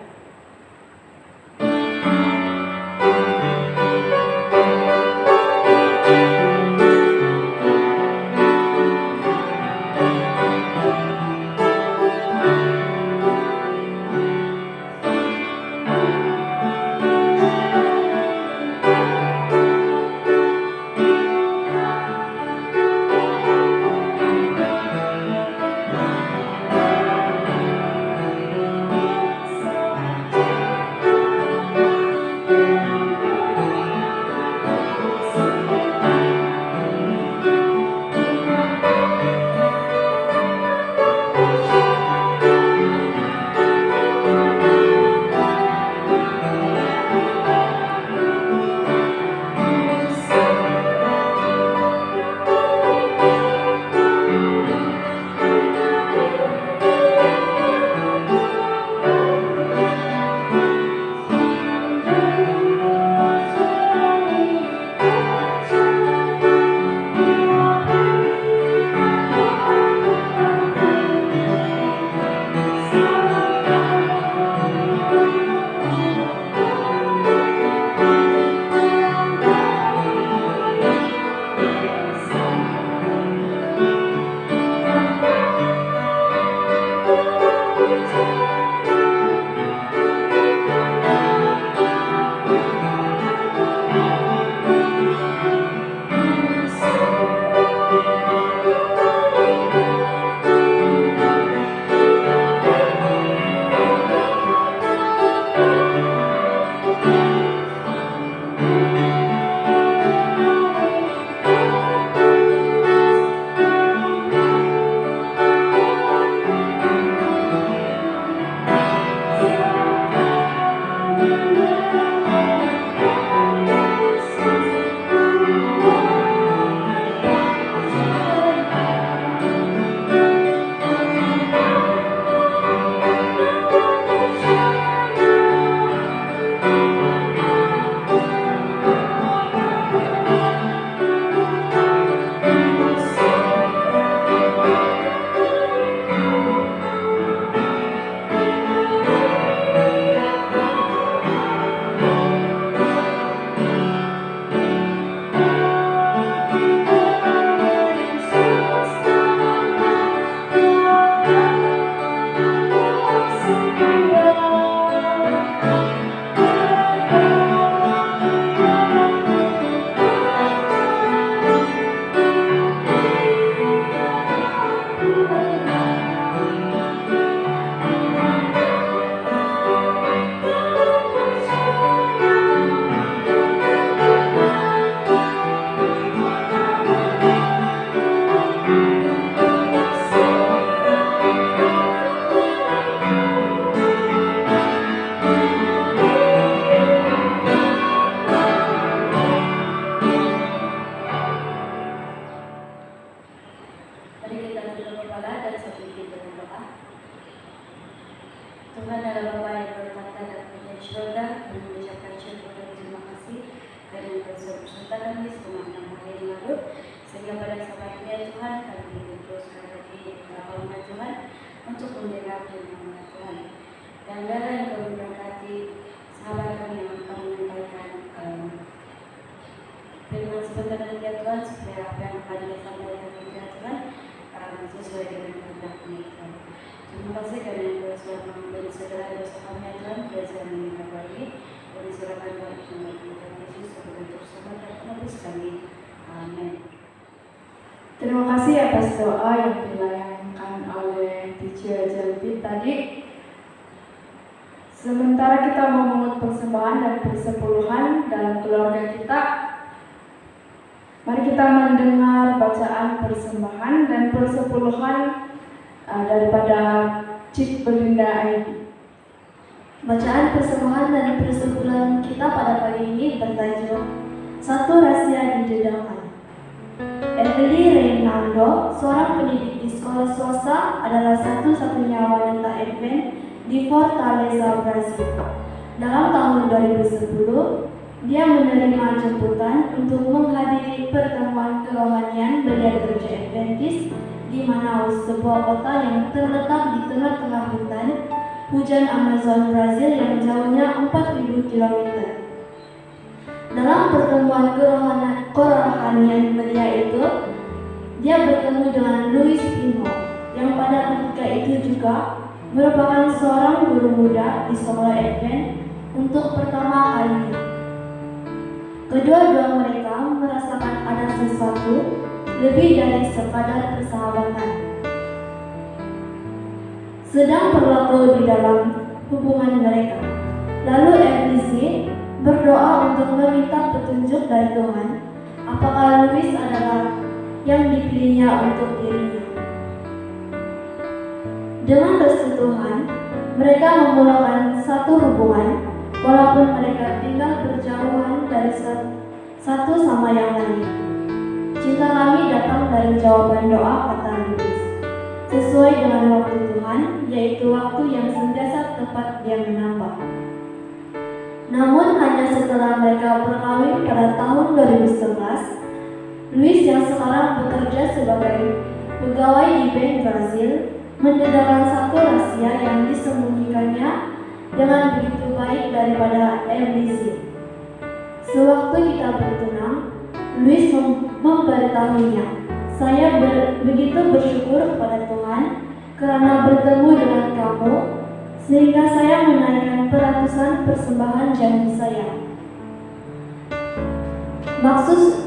Speaker 5: Tuhan adalah Bapa yang berkata dan menjadi surga, kami mengucapkan syukur dan terima kasih karena Engkau sudah beserta kami selama 6 hari yang lalu, sehingga pada saat ini ya Tuhan kami terus lagi berapa Tuhan untuk mendengar firman Tuhan. Dan darah yang kau memberkati sahabat kami yang akan menyampaikan firman sebentar nanti ya Tuhan, supaya apa yang akan disampaikan ya Tuhan sesuai dengan kehendak-Mu ya Tuhan. Terima kasih karena Engkau sudah memberi segala dosa kami ya Tuhan, dosa yang meninggal ini, dan diserahkan kepada Tuhan Yesus sebagai tersebut dan penebus kami. Amin.
Speaker 2: Terima kasih atas doa yang dilayangkan oleh Teacher Jelpit tadi. Sementara kita memungut persembahan dan persepuluhan dalam keluarga kita, mari kita mendengar bacaan persembahan dan persepuluhan daripada Cik Belinda Aidi.
Speaker 6: Bacaan persembahan dan persepuluhan kita pada pagi ini bertajuk Satu Rahasia Didedahkan. Emily Reynaldo, seorang pendidik di sekolah swasta, adalah satu-satunya wanita Advent di Fortaleza, Brazil. Dalam tahun 2010, dia menerima jemputan untuk menghadiri pertemuan kerohanian Belia Gereja Adventis di Manaus, sebuah kota yang terletak di tengah-tengah hujan Amazon Brazil yang jauhnya 4.000 km. Dalam pertemuan kerohanian Belia itu, dia bertemu dengan Luis Pinho, yang pada ketika itu juga merupakan seorang guru muda di sekolah Advent untuk pertama kalinya. Kedua-dua mereka merasakan ada sesuatu lebih dari sekadar persahabatan sedang berlaku di dalam hubungan mereka. Lalu FBC berdoa untuk meminta petunjuk dari Tuhan apakah Luis adalah yang dipilihnya untuk dirinya. Dengan restu Tuhan, mereka memulakan satu hubungan walaupun mereka tinggal berjauhan dari satu sama yang lain. Cinta kami datang dari jawaban doa, kata Luis, sesuai dengan waktu Tuhan, yaitu waktu yang sentiasa tepat Dia menambah. Namun hanya setelah mereka berkawin pada tahun 2011, Luis yang sekarang bekerja sebagai pegawai di bank Brazil mendedahkan satu rahasia yang disembunyikannya dengan begitu baik daripada MBC. Sewaktu kita bertunang, Luis memberitahunya, saya begitu bersyukur kepada Tuhan karena bertemu dengan kamu, sehingga saya menaikkan peratusan persembahan janji saya.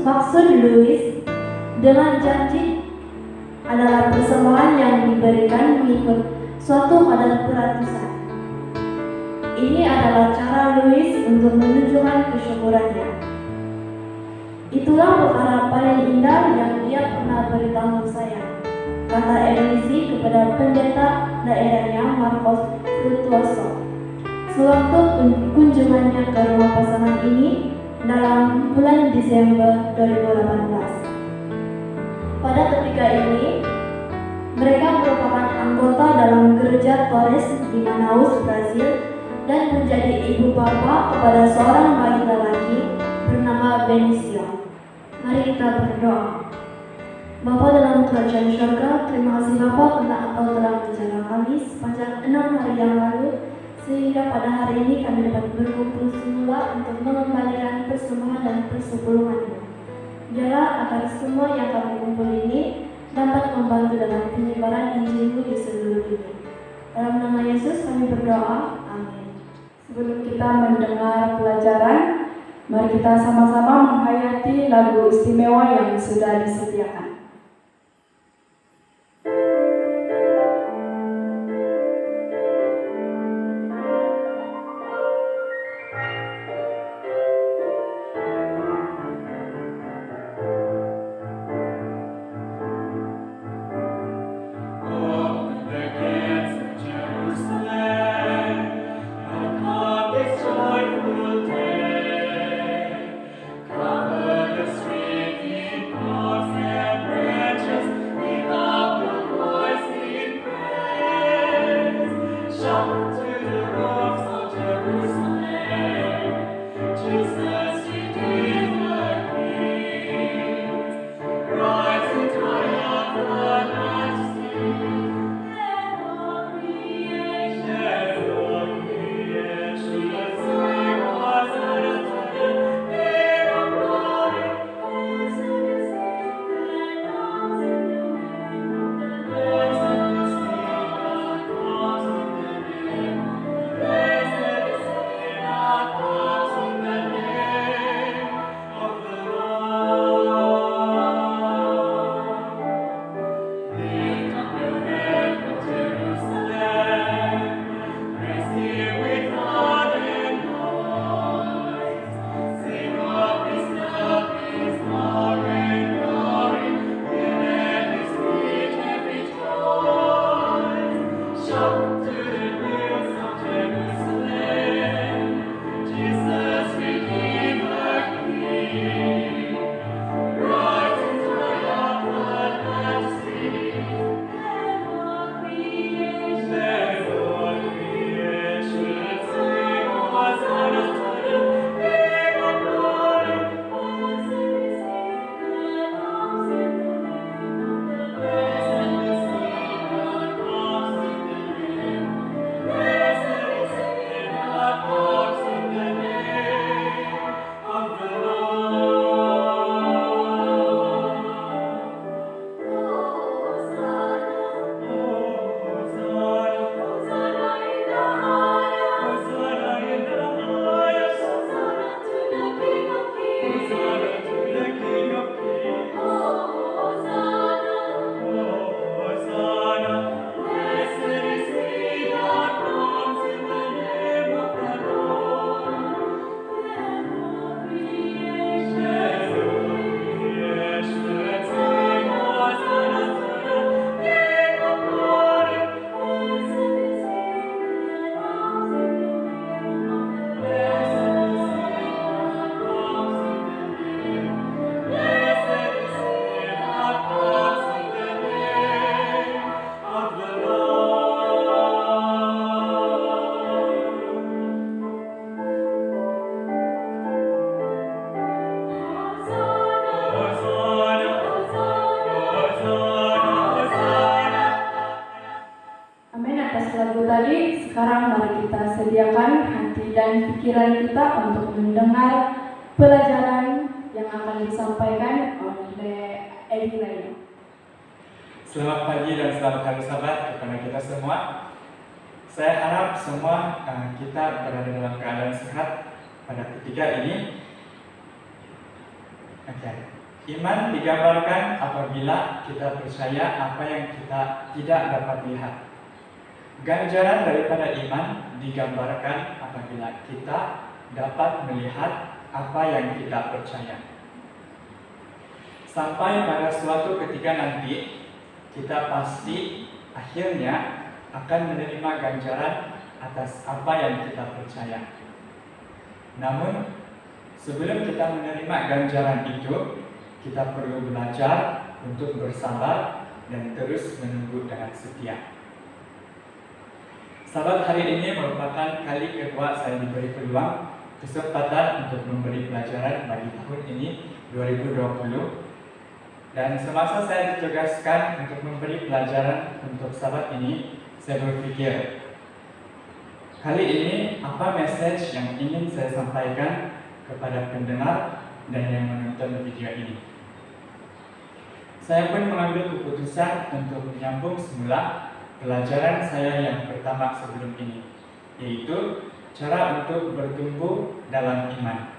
Speaker 6: Maksud Luis dengan janji adalah persembahan yang diberikan mengikut suatu kadar peratusan. Ini adalah cara Luis untuk menunjukkan kesyukurannya. Itulah perkara paling indah yang dia pernah beritahu saya, kata Elisi kepada pendeta daerahnya Marcos Frutuoso sewaktu kunjungannya ke rumah pasangan ini dalam bulan Desember 2018. Pada ketika ini, mereka merupakan anggota dalam gereja Torres di Manaus, Brazil, dan menjadi ibu bapa kepada seorang bayi lelaki bernama Benicio. Mari kita berdoa. Bapa dalam kerajaan surga, terima kasih Bapa karena Engkau telah menjaga kami sepanjang 6 hari yang lalu, sehingga pada hari ini kami dapat berkumpul semula untuk mengembalikan persembahan dan persepuluhan-Mu. Biarlah agar semua yang kami kumpul ini dapat membantu dalam penyebaran Injil-Mu di seluruh dunia. Dalam nama Yesus kami berdoa. Amin.
Speaker 2: Sebelum kita mendengar pelajaran, mari kita sama-sama menghayati lagu istimewa yang sudah disediakan.
Speaker 7: Cover the street, keep God's hand.
Speaker 2: hati dan pikiran kita untuk mendengar pelajaran yang akan disampaikan oleh Edi Raino.
Speaker 7: Selamat pagi dan selamat hari Sabat kepada kita semua. Saya harap semua kita berada dalam keadaan sehat pada ketika ini. Iman digambarkan apabila kita percaya apa yang kita tidak dapat lihat. Ganjaran daripada iman digambarkan apabila kita dapat melihat apa yang kita percaya. Sampai pada suatu ketika nanti, kita pasti akhirnya akan menerima ganjaran atas apa yang kita percaya. Namun, sebelum kita menerima ganjaran itu, kita perlu belajar untuk bersabar dan terus menunggu dengan setia. Sabat hari ini merupakan kali kedua saya diberi peluang kesempatan untuk memberi pelajaran bagi tahun ini 2020. Dan semasa saya ditugaskan untuk memberi pelajaran untuk sabat ini, saya berpikir, kali ini apa message yang ingin saya sampaikan kepada pendengar dan yang menonton video ini. Saya pun mengambil keputusan untuk menyambung semula pelajaran saya yang pertama sebelum ini, yaitu cara untuk bertumbuh dalam iman.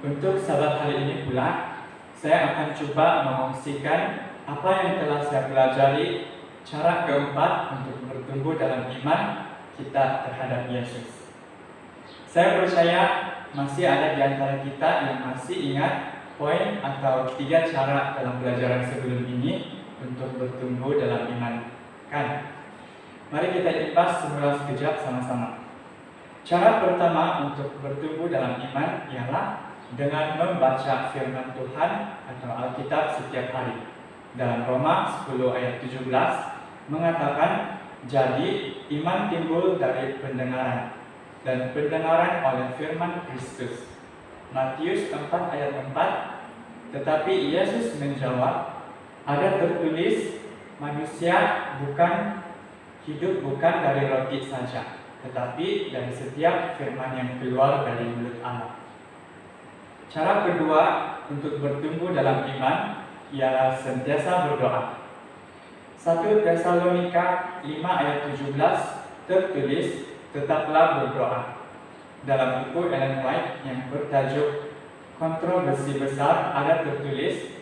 Speaker 7: Untuk sabat hari ini pula, saya akan coba mengongsikan apa yang telah saya pelajari, cara keempat untuk bertumbuh dalam iman kita terhadap Yesus. Saya percaya masih ada di antara kita yang masih ingat poin atau 3 cara dalam pelajaran sebelum ini untuk bertumbuh dalam iman. Mari kita imbas semula sekejap sama-sama. Cara pertama untuk bertumbuh dalam iman ialah dengan membaca firman Tuhan atau Alkitab setiap hari. Dalam Roma 10 ayat 17 mengatakan, jadi iman timbul dari pendengaran, dan pendengaran oleh firman Kristus. Matius 4 ayat 4, tetapi Yesus menjawab, ada tertulis, manusia hidup bukan dari roti saja, tetapi dari setiap firman yang keluar dari mulut Allah. Cara kedua untuk bertumbuh dalam iman ialah sentiasa berdoa. 1 Tesalonika 5 ayat 17 tertulis, tetaplah berdoa. Dalam buku Ellen White yang bertajuk Kontroversi Besar ada tertulis,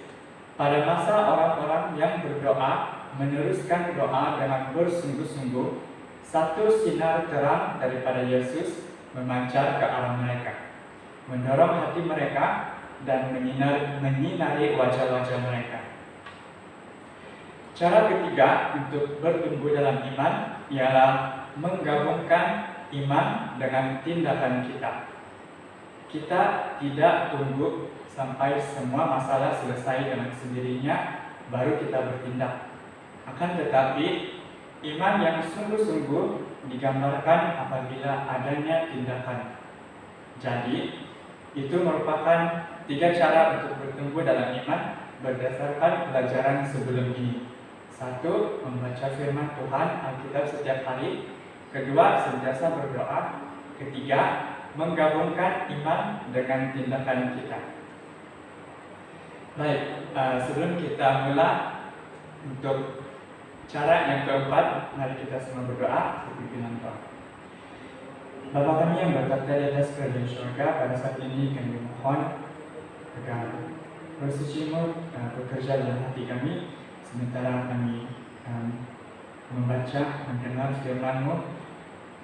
Speaker 7: pada masa orang-orang yang berdoa meneruskan doa dengan bersungguh-sungguh, satu sinar terang daripada Yesus memancar ke arah mereka, mendorong hati mereka dan menyinari wajah-wajah mereka. Cara ketiga untuk bertumbuh dalam iman ialah menggabungkan iman dengan tindakan kita. Kita tidak tunggu sampai semua masalah selesai dengan sendirinya baru kita bertindak. Akan tetapi, iman yang sungguh-sungguh digambarkan apabila adanya tindakan. Jadi, itu merupakan 3 cara untuk bertumbuh dalam iman berdasarkan pelajaran sebelum ini. 1. Membaca firman Tuhan Alkitab setiap hari. 2. Sentiasa berdoa. 3. Menggabungkan iman dengan tindakan kita. Baik, sebelum kita mulai untuk cara yang keempat, mari kita semua berdoa seperti bilang doa. Bapa kami yang bertata di atas kerajaan surga, pada saat ini kami mohon agar Roh Suci-Mu bekerja dalam hati kami sementara kami membaca, mendengar firman-Mu.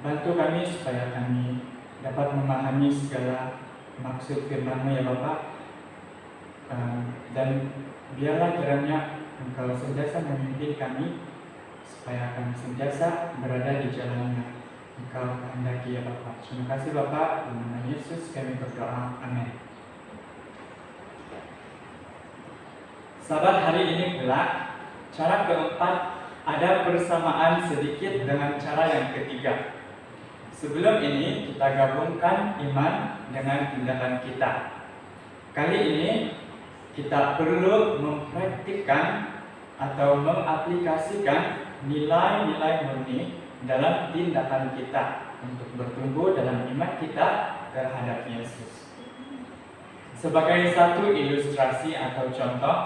Speaker 7: Bantu kami supaya kami dapat memahami segala maksud firman-Mu ya Bapa, dan biarlah kiranya Engkau sentiasa memimpin kami supaya kami sentiasa berada di jalan-Nya Engkau kehendaki ya Bapa. Terima kasih Bapa, dalam nama Yesus kami berdoa, amin. Sahabat, hari ini pula cara keempat ada persamaan sedikit dengan cara yang ketiga. Sebelum ini kita gabungkan iman dengan tindakan kita. Kali ini kita perlu mempraktikkan atau mengaplikasikan nilai-nilai murni dalam tindakan kita. untuk bertumbuh dalam iman kita terhadap Yesus. Sebagai satu ilustrasi atau contoh,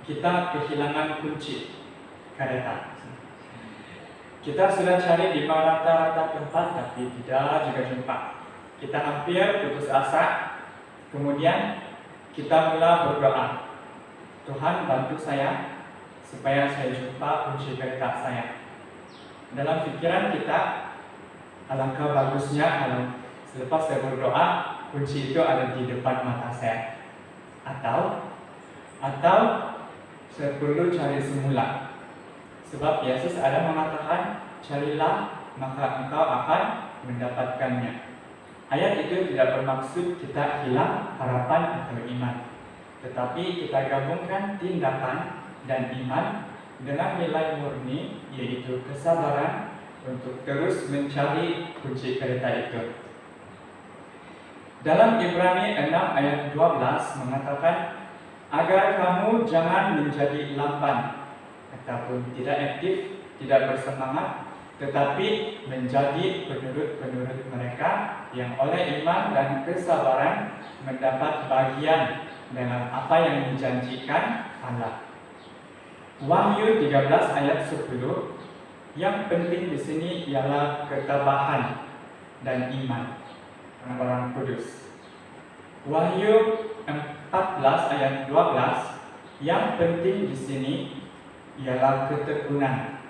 Speaker 7: kita kehilangan kunci kereta. Kita sudah cari di rata-rata tempat tapi tidak juga jumpa. Kita hampir putus asa. Kemudian kita mula berdoa, Tuhan bantu saya supaya saya jumpa kunci kereta saya. Dalam pikiran kita, alangkah bagusnya kalau selepas saya berdoa, kunci itu ada di depan mata saya. Atau saya perlu cari semula. Sebab Yesus ada mengatakan, carilah maka engkau akan mendapatkannya. Ayat itu tidak bermaksud kita hilang harapan atau iman, tetapi kita gabungkan tindakan dan iman dengan nilai murni, yaitu kesabaran untuk terus mencari kunci kereta itu. Dalam Ibrani 6 ayat 12 mengatakan, agar kamu jangan menjadi lamban ataupun tidak aktif, tidak bersemangat, tetapi menjadi penurut-penurut mereka yang oleh iman dan kesabaran mendapat bagian dalam apa yang dijanjikan Allah. Wahyu 13 ayat 10, yang penting di sini ialah ketabahan dan iman orang-orang kudus. Wahyu 14 ayat 12, yang penting di sini ialah ketekunan.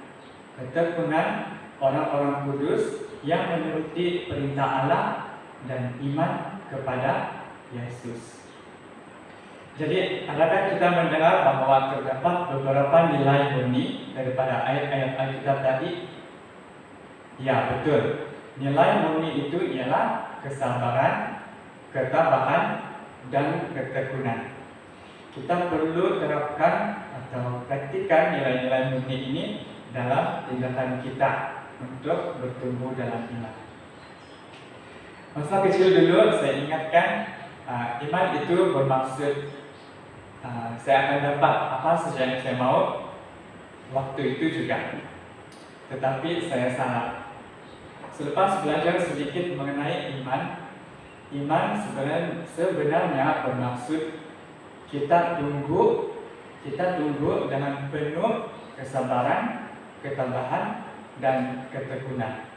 Speaker 7: Ketekunan orang-orang kudus yang menuruti perintah Allah dan iman kepada Yesus. Jadi, adakah kita mendengar bahwa terdapat beberapa nilai murni daripada ayat-ayat Alkitab tadi? Ya, betul. Nilai murni itu ialah kesabaran, ketabahan, dan ketekunan. Kita perlu terapkan atau praktikan nilai-nilai murni ini dalam tindakan kita untuk bertumbuh dalam iman. Masa kecil dulu saya ingatkan, iman itu bermaksud saya akan dapat apa saja yang saya mau waktu itu juga. Tetapi saya salah. Selepas belajar sedikit mengenai iman sebenarnya bermaksud kita tunggu dengan penuh kesabaran, ketabahan, dan ketekunan.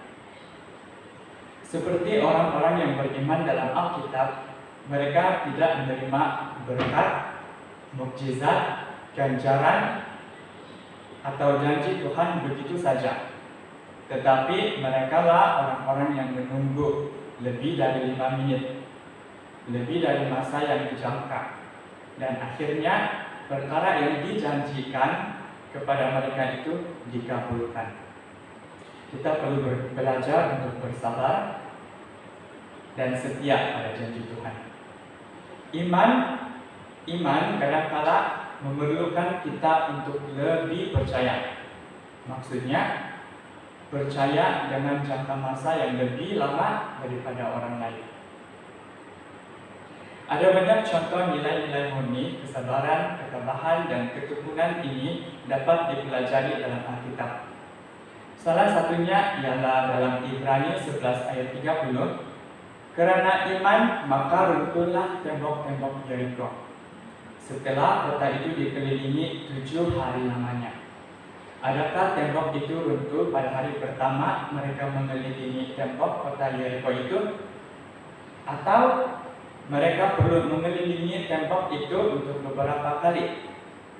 Speaker 7: Seperti orang-orang yang beriman dalam Alkitab, mereka tidak menerima berkat, mukjizat, ganjaran, atau janji Tuhan begitu saja. Tetapi mereka lah orang-orang yang menunggu lebih dari 5 menit, lebih dari masa yang dijangka. Dan akhirnya perkara yang dijanjikan kepada mereka itu dikabulkan. Kita perlu belajar untuk bersabar dan setia pada janji Tuhan. Iman kadang-kala memerlukan kita untuk lebih percaya. Maksudnya, percaya dengan jangka masa yang lebih lama daripada orang lain. Ada banyak contoh nilai-nilai murni, kesabaran, ketabahan, dan ketekunan ini dapat dipelajari dalam Alkitab. Salah satunya ialah dalam Ibrani 11 ayat 30, karena iman maka runtuhlah tembok-tembok Yeriko setelah kota itu dikelilingi 7 hari lamanya. Adakah tembok itu runtuh pada hari pertama mereka mengelilingi tembok kota Yeriko itu? Atau mereka perlu mengelilingi tembok itu untuk beberapa kali?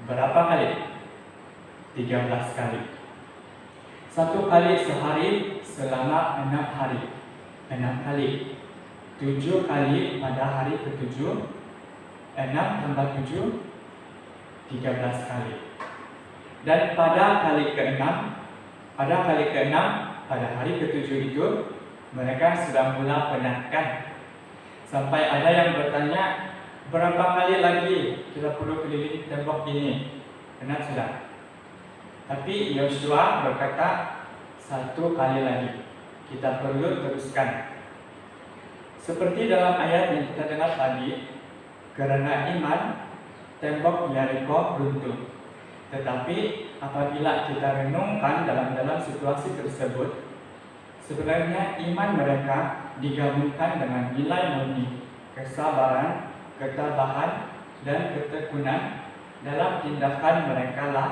Speaker 7: Berapa kali? 13 kali. 1 kali sehari selama 6 hari. 6 kali. 7 kali pada hari ke-7. 6 tambah 7, 13 kali. Dan pada kali ke-6, pada hari ke-7 itu, mereka sudah mula penatkan. Sampai ada yang bertanya, berapa kali lagi kita perlu keliling tembok ini? Penat sudah. Tapi Yosua berkata, 1 kali lagi. Kita perlu teruskan. Seperti dalam ayat yang kita dengar tadi, karena iman, tembok Yeriko runtuh. Tetapi apabila kita renungkan dalam situasi tersebut, Sebenarnya iman mereka digabungkan dengan nilai murni, kesabaran, ketabahan, dan ketekunan dalam tindakan mereka lah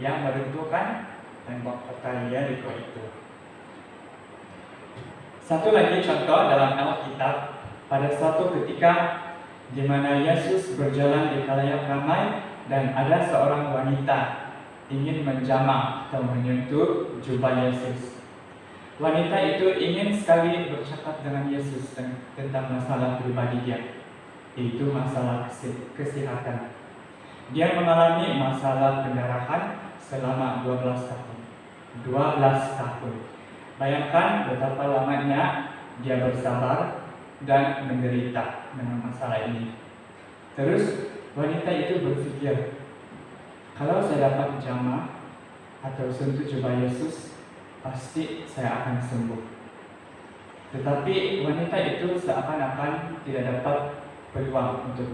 Speaker 7: yang meruntuhkan tembok kota Yeriko itu. Satu lagi contoh dalam Alkitab, pada suatu ketika di mana Yesus berjalan di khalayak ramai dan ada seorang wanita ingin menjamah atau menyentuh jubah Yesus. Wanita itu ingin sekali bercakap dengan Yesus tentang masalah pribadi dia, yaitu masalah kesehatan. Dia mengalami masalah pendarahan selama 12 tahun. 12 tahun. Bayangkan betapa lamanya dia bersabar dan menderita dengan masalah ini. Terus wanita itu berpikir, kalau saya dapat jamah atau sentuh jubah Yesus, pasti saya akan sembuh. Tetapi wanita itu seakan-akan tidak dapat peluang untuk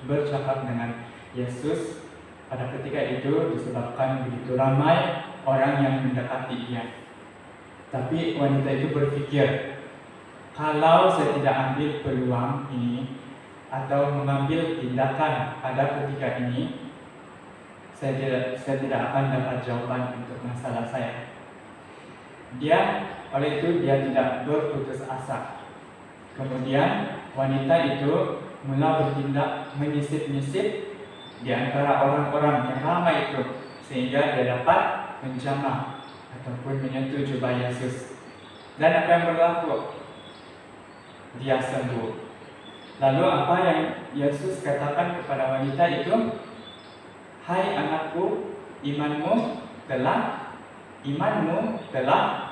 Speaker 7: bercakap dengan Yesus pada ketika itu disebabkan begitu ramai orang yang mendekati dia. Tapi wanita itu berpikir, kalau saya tidak ambil peluang ini atau mengambil tindakan pada ketika ini, saya tidak akan dapat jawaban untuk masalah saya. Oleh itu dia tidak berputus asa. Kemudian wanita itu mula bertindak menyisip-nyisip di antara orang-orang yang ramai itu, sehingga dia dapat menjamah ataupun menyentuh jubah Yesus. Dan apa yang berlaku? Dia sembuh. Lalu apa yang Yesus katakan kepada wanita itu? Hai anakku, imanmu telah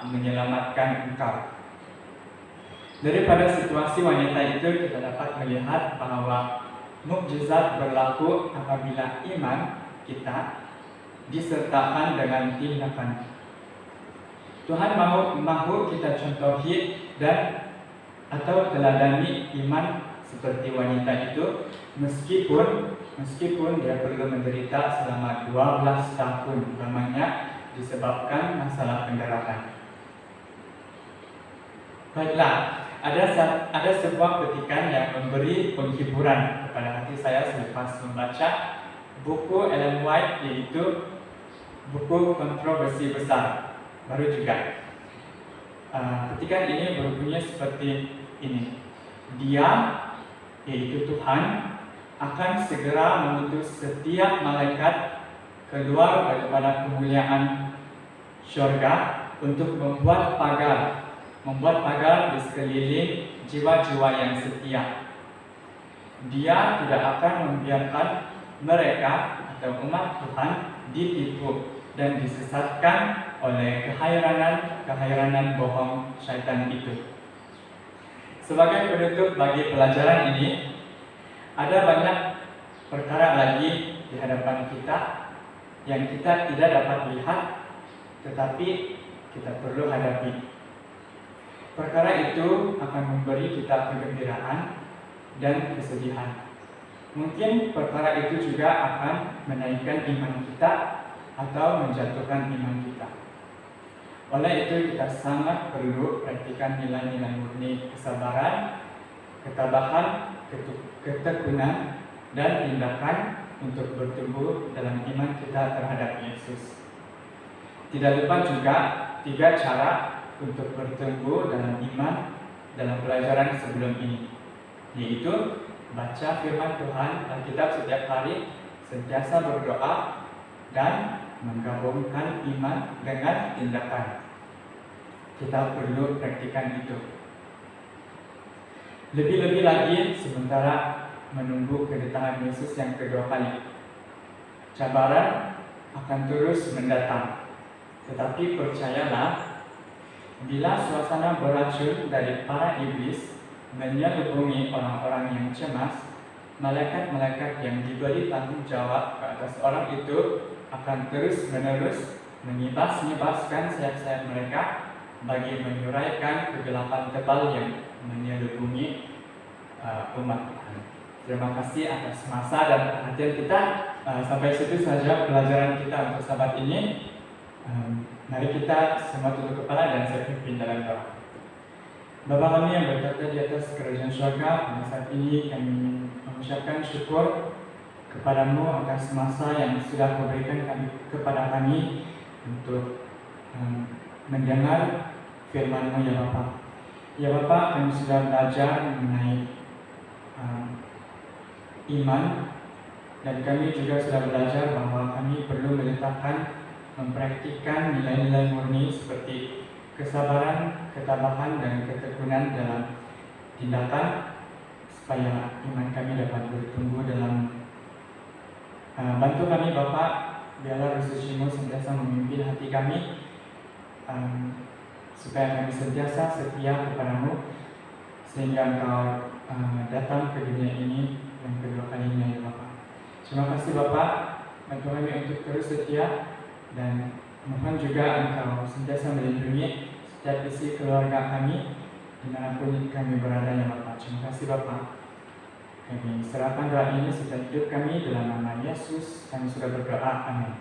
Speaker 7: menyelamatkan engkau. Daripada situasi wanita itu kita dapat melihat bahwa mukjizat berlaku apabila iman kita disertakan dengan tindakan. Tuhan mahu kita contohi dan atau teladani iman seperti wanita itu, meskipun dia perlu menderita selama 12 tahun lamanya disebabkan masalah pendarahan. Baiklah, ada sebuah petikan yang memberi penghiburan kepada hati saya selepas membaca buku Ellen White, yaitu buku Kontroversi Besar, baru juga. Petikan ini berbunyi seperti ini. Dia, yaitu Tuhan, akan segera mengutus setiap malaikat keluar daripada kemuliaan syurga untuk membuat pagar di sekeliling jiwa-jiwa yang setia. Dia tidak akan membiarkan mereka atau umat Tuhan ditipu dan disesatkan oleh keheranan bohong syaitan itu. Sebagai penutup bagi pelajaran ini, ada banyak perkara lagi di hadapan kita yang kita tidak dapat lihat, tetapi kita perlu hadapi. Perkara itu akan memberi kita kegembiraan dan kesedihan. Mungkin perkara itu juga akan menaikkan iman kita atau menjatuhkan iman kita. Oleh itu kita sangat perlu praktikan nilai-nilai murni kesabaran, ketabahan, ketekunan, dan tindakan untuk bertumbuh dalam iman kita terhadap Yesus. Tidak lupa juga 3 cara untuk bertumbuh dalam iman dalam pelajaran sebelum ini, yaitu baca firman Tuhan Alkitab setiap hari, sentiasa berdoa, dan menggabungkan iman dengan tindakan. Kita perlu praktikan itu. Lebih-lebih lagi sementara menunggu kedatangan Yesus yang kedua kali. Cabaran akan terus mendatang. Tetapi percayalah, bila suasana beracun dari para iblis menyelubungi orang-orang yang cemas, malaikat-malaikat yang diberi tanggung jawab ke atas orang itu akan terus-menerus menyibas-nyibaskan sayap-sayap mereka bagi menyuraikan kegelapan tebal yang menyelubungi umat Tuhan. Terima kasih atas masa dan perhatian kita. Sampai situ saja pelajaran kita untuk sahabat ini. Mari kita semua tunduk kepala dan saya pimpin dalam doa. Bapa kami yang berkata di atas kerajaan surga, pada saat ini kami mengucapkan syukur kepadamu atas masa yang sudah kau berikan kepada kami untuk mendengar firman-Mu ya Bapa. Ya Bapa, kami sudah belajar mengenai iman, dan kami juga sudah belajar bahwa kami perlu mempraktikkan nilai-nilai murni seperti kesabaran, ketabahan, dan ketekunan dalam tindakan supaya iman kami dapat bertumbuh dalam bantu kami Bapa, biarlah Roh Suci-Mu sentiasa memimpin hati kami supaya kami sentiasa setia kepadamu sehingga Engkau datang ke dunia ini yang kedua kalinya ya Bapa. Terima kasih Bapa, bantu kami untuk terus setia, dan mohon juga Engkau sentiasa melindungi setiap isi keluarga kami dimanapun kami berada ya Bapa. Terima kasih Bapa. Kami serahkan doa ini setiap hidup kami dalam nama Yesus. Kami sudah berdoa. Amin.